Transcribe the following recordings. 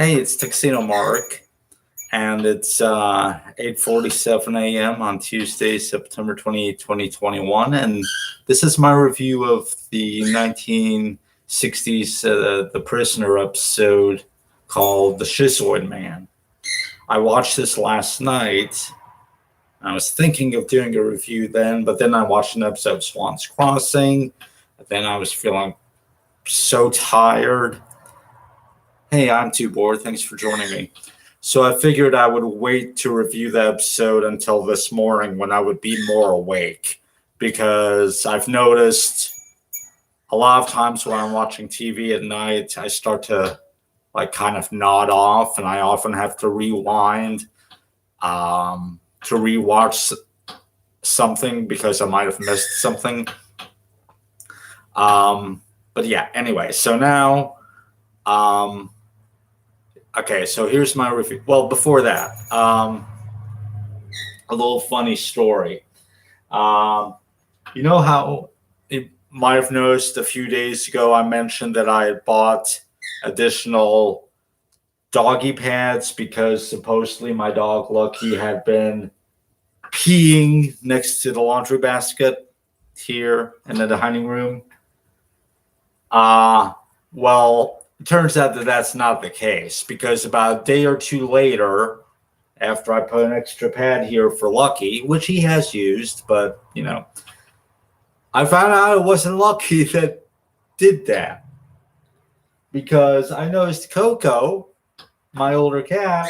Hey, it's Tuxedo Mark, and it's 8:47 a.m. on Tuesday, September 28, 2021, and this is my review of the 1960s The Prisoner episode called The Schizoid Man. I watched this last night. I was thinking of doing a review then, but then I watched an episode of Swan's Crossing. Then I was feeling so tired. Hey, I'm too bored. Thanks for joining me. So I figured I would wait to review the episode until this morning when I would be more awake, because I've noticed a lot of times when I'm watching TV at night, I start to kind of nod off, and I often have to rewind to rewatch something because I might have missed something. But yeah, anyway, so now okay, so here's my review. Well, before that, a little funny story. You know how you might have noticed a few days ago I mentioned that I had bought additional doggy pads because supposedly my dog Lucky had been peeing next to the laundry basket here in the dining room. Well, it turns out that that's not the case, because about a day or two later, after I put an extra pad here for Lucky, which he has used, but, I found out it wasn't Lucky that did that. Because I noticed Coco, my older cat,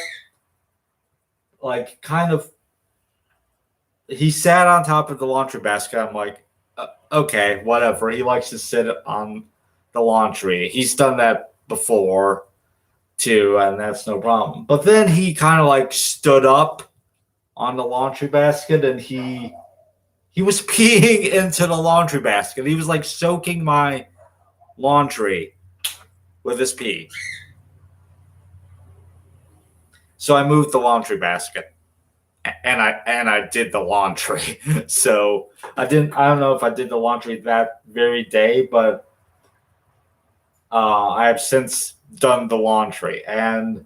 he sat on top of the laundry basket. I'm like, okay, whatever. He likes to sit on the laundry. He's done that before too, and that's no problem. But then he kind of stood up on the laundry basket, and he was peeing into the laundry basket. He was soaking my laundry with his pee. So I moved the laundry basket, and I did the laundry. So I don't know if I did the laundry that very day, but I have since done the laundry, and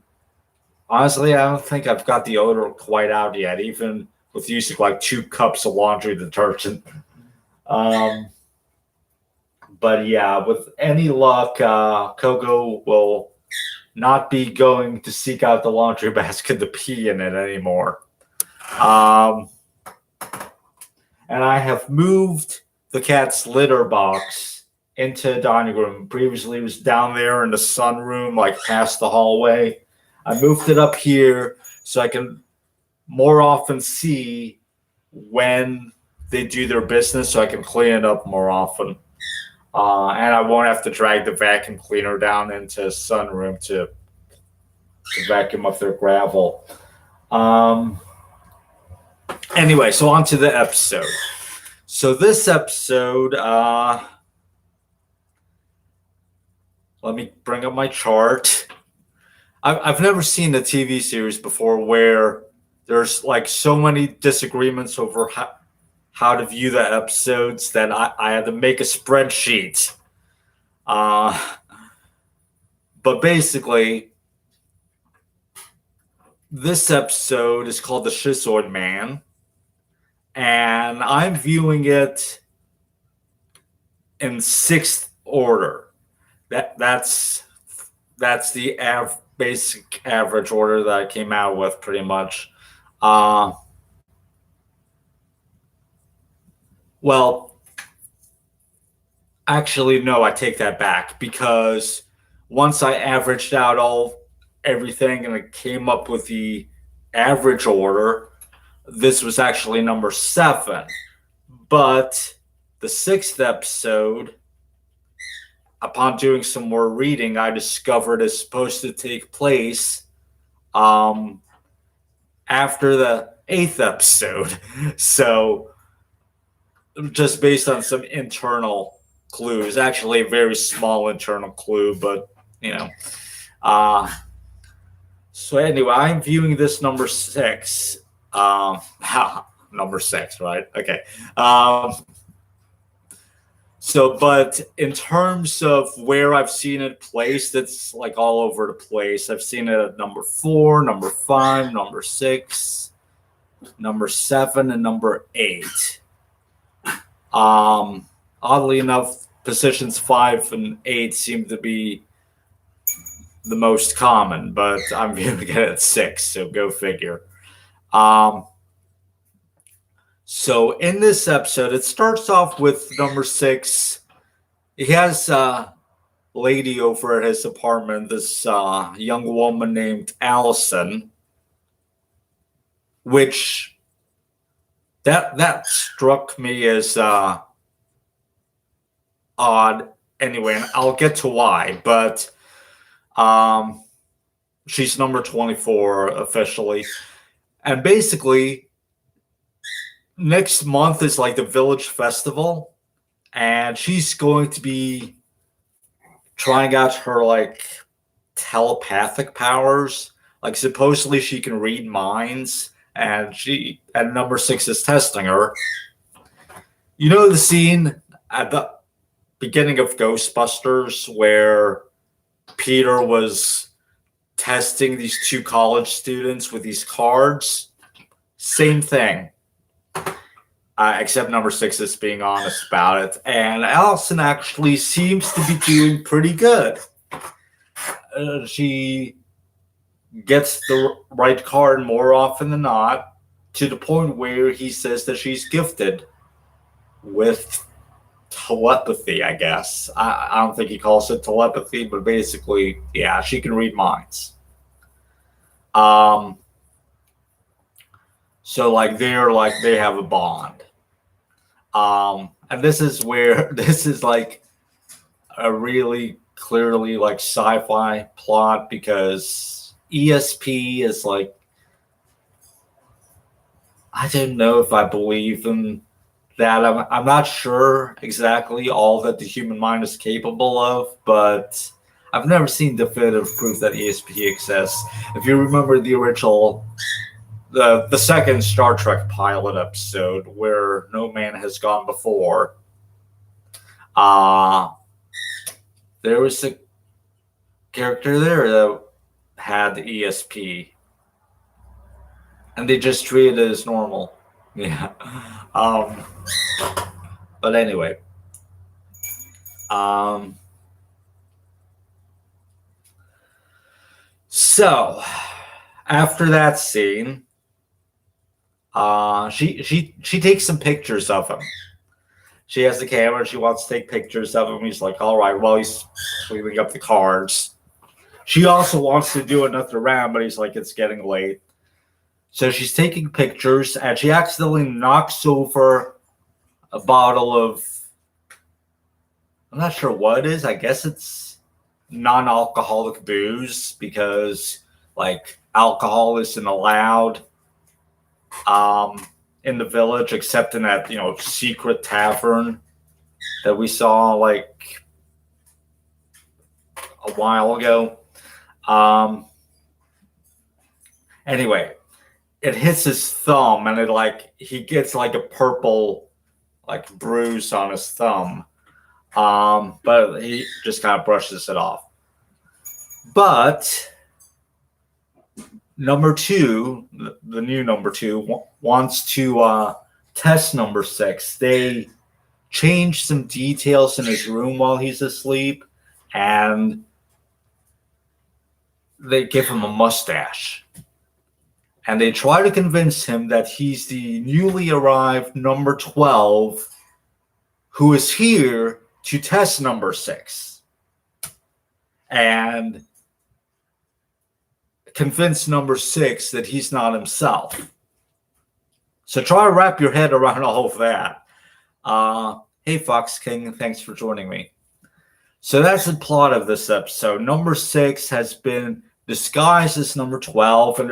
honestly, I don't think I've got the odor quite out yet, even with using 2 cups of laundry detergent. But yeah, with any luck, Coco will not be going to seek out the laundry basket to pee in it anymore. And I have moved the cat's litter box into the dining room. Previously, it was down there in the sunroom, past the hallway. I moved it up here so I can more often see when they do their business, so I can clean it up more often. And I won't have to drag the vacuum cleaner down into the sunroom to vacuum up their gravel. Anyway, so on to the episode. So this episode, let me bring up my chart. I've never seen a TV series before where there's so many disagreements over how to view the episodes that I had to make a spreadsheet. But basically, this episode is called The Schizoid Man, and I'm viewing it in 6th order. That's the basic average order that I came out with, pretty much. Well, actually, no, I take that back, because once I averaged out everything and I came up with the average order, this was actually number 7. But the 6th episode, upon doing some more reading, I discovered is supposed to take place after the 8th episode. So just based on some internal clues, actually a very small internal clue, but so anyway, I'm viewing this number 6. Number 6, right? Okay. So, but in terms of where I've seen it placed, it's like all over the place. I've seen it at number 4, number 5, number 6, number 7, and number 8. Oddly enough, positions 5 and 8 seem to be the most common, but I'm going to get it at 6, so go figure. So in this episode, it starts off with number 6. He has a lady over at his apartment, this young woman named Allison, which that struck me as odd. Anyway, and I'll get to why, but she's number 24 officially. And basically, next month is like the village festival, and she's going to be trying out her like telepathic powers. Like supposedly she can read minds, and number 6 is testing her. You know the scene at the beginning of Ghostbusters where Peter was testing these 2 college students with these cards? Same thing. Except number 6 is being honest about it. And Allison actually seems to be doing pretty good. She gets the right card more often than not, to the point where he says that she's gifted with telepathy, I guess. I don't think he calls it telepathy, but basically, yeah, she can read minds. So like they have a bond. And this is where this is like a really clearly like sci-fi plot, because ESP is like, I don't know if I believe in that. I'm not sure exactly all that the human mind is capable of, but I've never seen definitive proof that ESP exists. If you remember the original, the second Star Trek pilot episode, where no man has gone before, there was a character there that had the ESP, and they just treated it as normal. Yeah. But anyway, so after that scene, she takes some pictures of him. She has the camera. She wants to take pictures of him. He's like, all right, well, he's cleaning up the cards. She also wants to do another round, but he's like, it's getting late. So she's taking pictures, and she accidentally knocks over a bottle of, I'm not sure what it is. I guess it's non-alcoholic booze, because like alcohol isn't allowed in the village, except in that, secret tavern that we saw like a while ago. Anyway, it hits his thumb, and he gets like a purple like bruise on his thumb. But he just kind of brushes it off. But number 2, the new number 2, wants to test number 6. They change some details in his room while he's asleep, and they give him a mustache. And they try to convince him that he's the newly arrived number 12 who is here to test number 6. And convince number 6 that he's not himself. So try to wrap your head around all of that. Hey, Fox King, thanks for joining me. So that's the plot of this episode. Number 6 has been disguised as number 12, and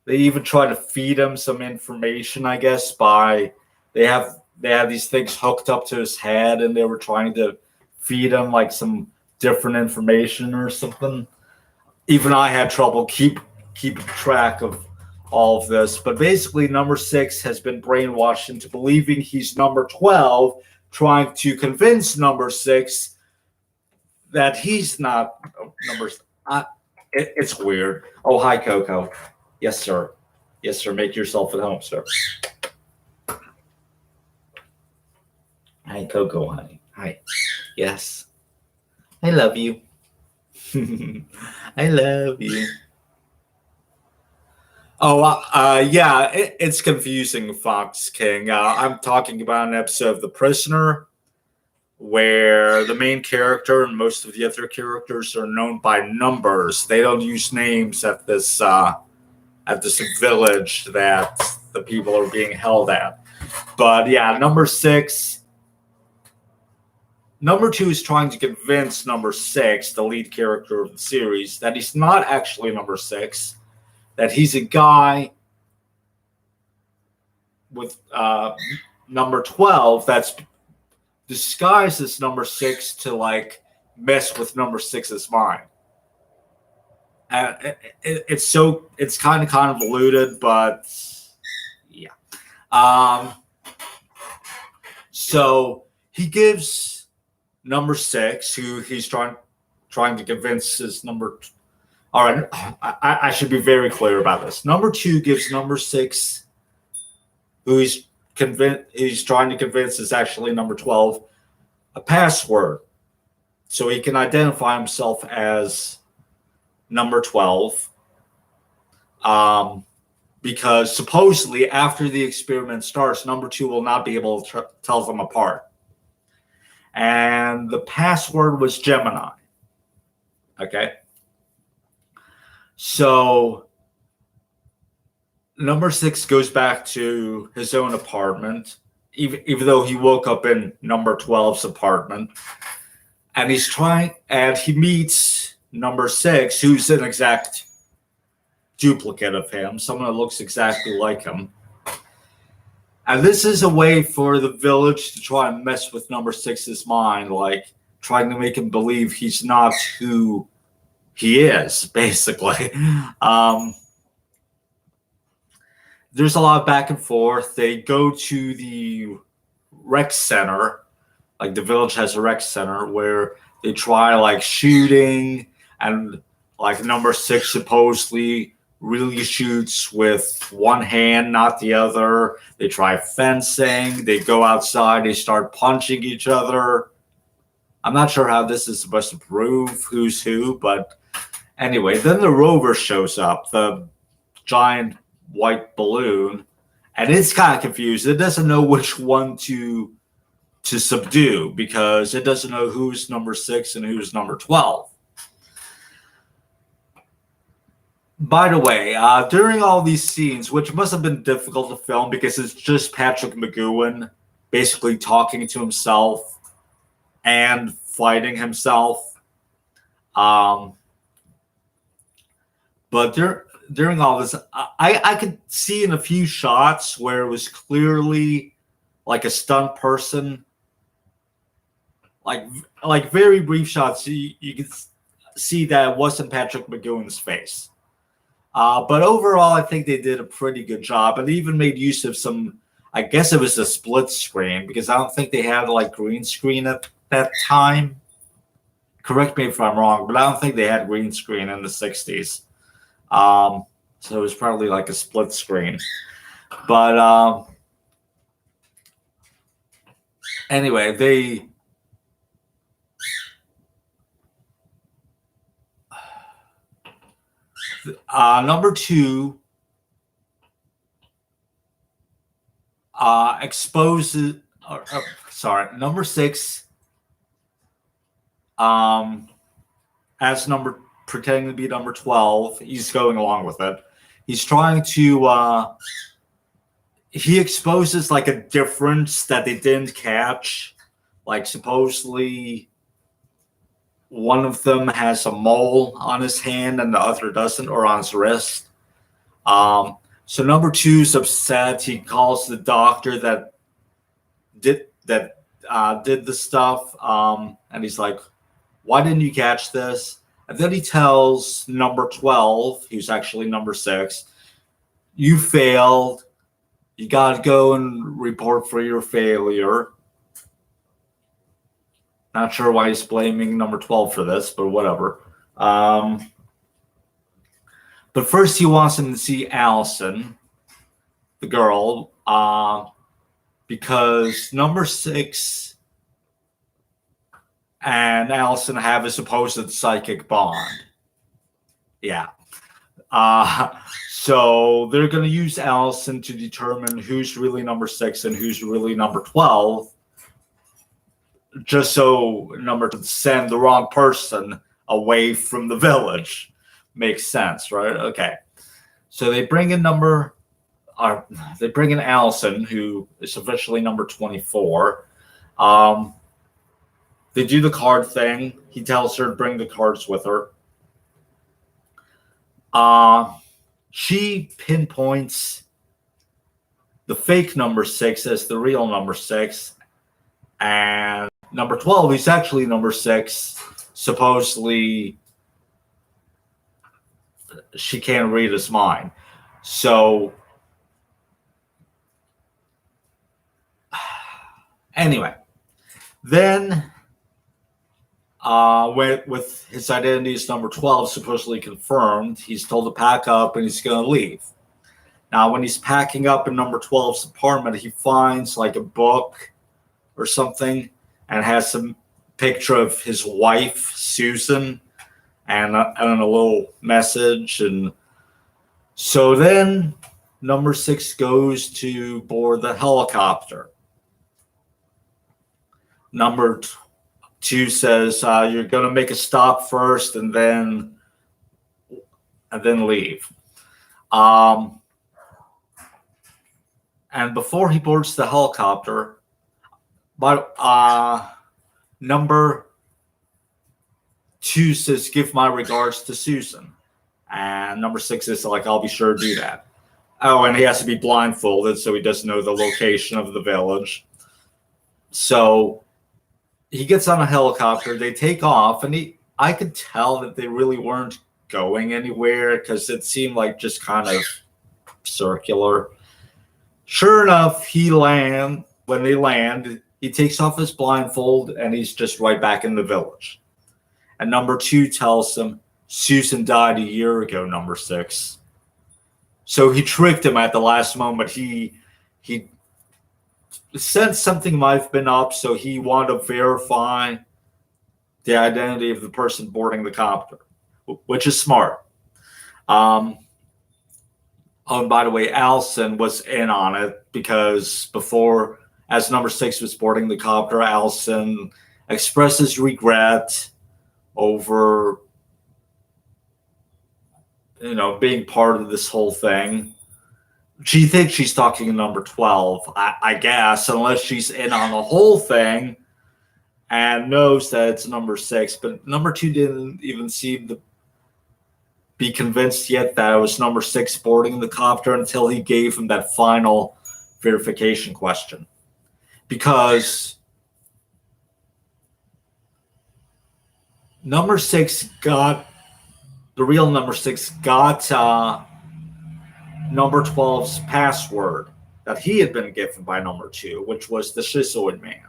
they even try to feed him some information, I guess, by they have these things hooked up to his head, and they were trying to feed him like some different information or something. Even I had trouble keeping track of all of this. But basically, number 6 has been brainwashed into believing he's number 12 trying to convince number 6 that he's not number. It's weird. Oh, hi, Coco. Yes, sir. Yes, sir. Make yourself at home, sir. Hi, Coco, honey. Hi. Yes. I love you. I love you. Oh, yeah, it's confusing, Fox King. I'm talking about an episode of The Prisoner where the main character and most of the other characters are known by numbers. They don't use names at this village that the people are being held at. But yeah, number 6. Number 2 is trying to convince number 6, the lead character of the series, that he's not actually number 6, that he's a guy with number 12 that's disguised as number 6 to like mess with number 6's mind. And it's kind of convoluted, but yeah. So he gives number 6, who he's trying to convince is number. All right, I should be very clear about this. Number 2 gives number 6, who he's trying to convince is actually number 12, a password, so he can identify himself as number 12. Because supposedly after the experiment starts, number 2 will not be able to tell them apart. And the password was Gemini. Okay. So number 6 goes back to his own apartment, even though he woke up in number 12's apartment. And he meets number 6, who's an exact duplicate of him, someone that looks exactly like him. And this is a way for the village to try and mess with number 6's mind, like trying to make him believe he's not who he is, basically. There's a lot of back and forth. They go to the rec center, like the village has a rec center where they try like shooting, and like number 6 supposedly really shoots with one hand, not the other. They try fencing. They go outside. They start punching each other. I'm not sure how this is supposed to prove who's who, but anyway, then the rover shows up, the giant white balloon, and it's kind of confused. It doesn't know which one to subdue because it doesn't know who's number 6 and who's number 12. By the way, during all these scenes, which must have been difficult to film because it's just Patrick McGowan basically talking to himself and fighting himself. But during all this, I could see in a few shots where it was clearly like a stunt person, like very brief shots. You could see that it wasn't Patrick McGowan's face. But overall, I think they did a pretty good job, and they even made use of some. I guess it was a split screen because I don't think they had like green screen at that time. Correct me if I'm wrong, but I don't think they had green screen in the 60s. So it was probably like a split screen. But anyway, they number 2 exposes. Number 6 as pretending to be number 12. He's going along with it. He's trying to he exposes like a difference that they didn't catch. Like supposedly one of them has a mole on his hand and the other doesn't, or on his wrist. So number 2's upset. He calls the doctor that did the stuff, and he's like, "Why didn't you catch this?" And then he tells number 12, who's actually number 6, "You failed. You got to go and report for your failure." Not sure why he's blaming number 12 for this, but whatever. But first, he wants him to see Allison, the girl, because number 6 and Allison have a supposed psychic bond. Yeah. So they're going to use Allison to determine who's really number 6 and who's really number 12, just so number to send the wrong person away from the village. Makes sense, right? Okay. So they bring in Allison, who is officially number 24. They do the card thing. He tells her to bring the cards with her. She pinpoints the fake number 6 as the real number 6, and number 12, who's actually number 6, supposedly she can't read his mind. So anyway, then with his identity as number 12 supposedly confirmed, he's told to pack up and he's going to leave. Now, when he's packing up in number 12's apartment, he finds like a book or something and has some picture of his wife, Susan, and a little message. And so then number 6 goes to board the helicopter. Number 2 says, you're going to make a stop first and then leave. And before he boards the helicopter, number 2 says, give my regards to Susan. And number 6 is like, I'll be sure to do that. Oh, and he has to be blindfolded, so he doesn't know the location of the village. So he gets on a helicopter, they take off, and I could tell that they really weren't going anywhere because it seemed like just kind of circular. Sure enough, when they land, he takes off his blindfold and he's just right back in the village. And number 2 tells him, Susan died a year ago, number 6. So he tricked him at the last moment. He sensed something might have been up, so he wanted to verify the identity of the person boarding the copter, which is smart. Oh, and by the way, Allison was in on it because before, as number 6 was boarding the copter, Allison expresses regret over, being part of this whole thing. She thinks she's talking to number 12, I guess, unless she's in on the whole thing and knows that it's number 6. But number 2 didn't even seem to be convinced yet that it was number 6 boarding the copter until he gave him that final verification question. Because number 6 got, the real number 6 got number 12's password that he had been given by number 2, which was the Schizoid Man.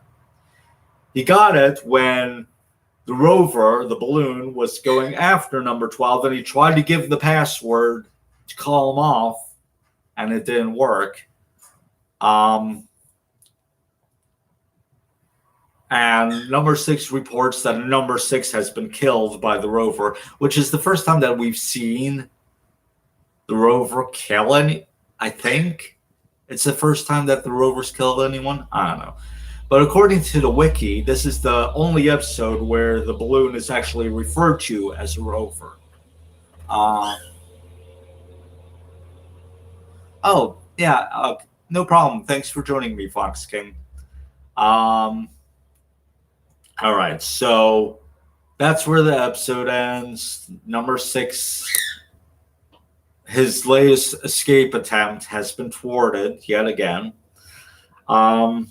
He got it when the rover, the balloon, was going after number 12, and he tried to give the password to call him off, and it didn't work. And number 6 reports that number 6 has been killed by the rover, which is the first time that we've seen the rover kill I think it's the first time that the rover's killed anyone. I don't know. But according to the wiki, this is the only episode where the balloon is actually referred to as a rover. Oh, yeah, no problem. Thanks for joining me, Fox King. All right, so that's where the episode ends. Number 6, his latest escape attempt has been thwarted yet again. I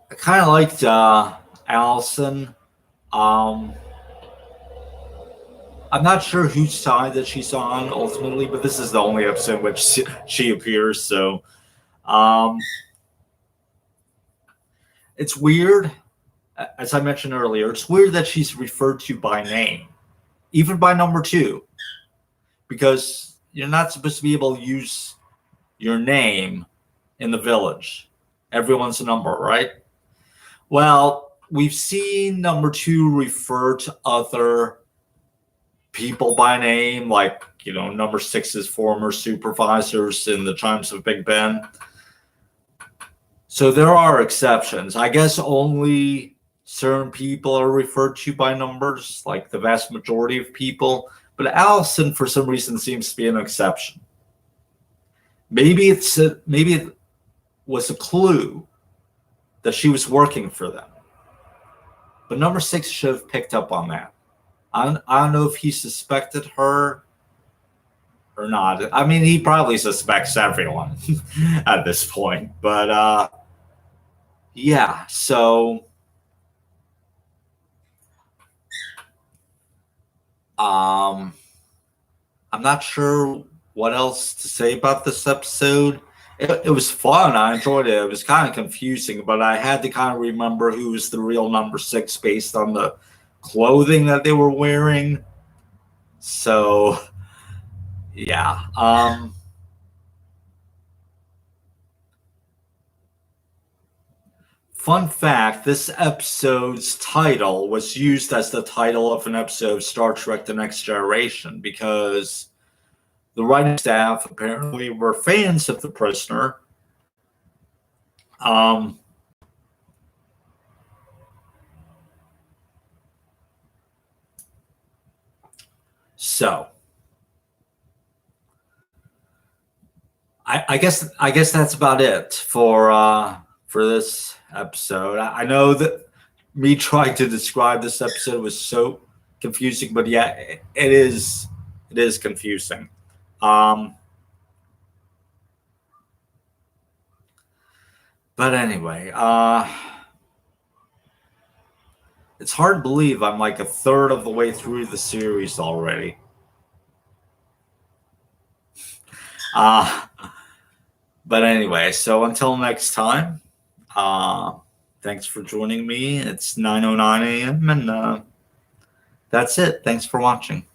kind of liked Allison. I'm not sure whose side that she's on ultimately, but this is the only episode in which she appears. So, it's weird, as I mentioned earlier, it's weird that she's referred to by name, even by number 2, because you're not supposed to be able to use your name in the village. Everyone's a number, right? Well, we've seen number 2 refer to other people by name, like, number 6's former supervisors in the Chimes of Big Ben. So there are exceptions. I guess only certain people are referred to by numbers, like the vast majority of people. But Allison, for some reason, seems to be an exception. Maybe it was a clue that she was working for them. But number 6 should have picked up on that. I don't know if he suspected her or not. I mean, he probably suspects everyone at this point. But yeah, so I'm not sure what else to say about this episode. It was fun. I enjoyed it. It was kind of confusing, but I had to kind of remember who was the real number 6 based on the clothing that they were wearing. So, yeah. Fun fact, this episode's title was used as the title of an episode of Star Trek The Next Generation because the writing staff apparently were fans of The Prisoner. So I guess that's about it for this episode. I know that me trying to describe this episode was so confusing, but yeah, it is confusing. But anyway, it's hard to believe I'm like a third of the way through the series already. But anyway, so until next time, thanks for joining me. It's 9:09 a.m. and that's it. Thanks for watching.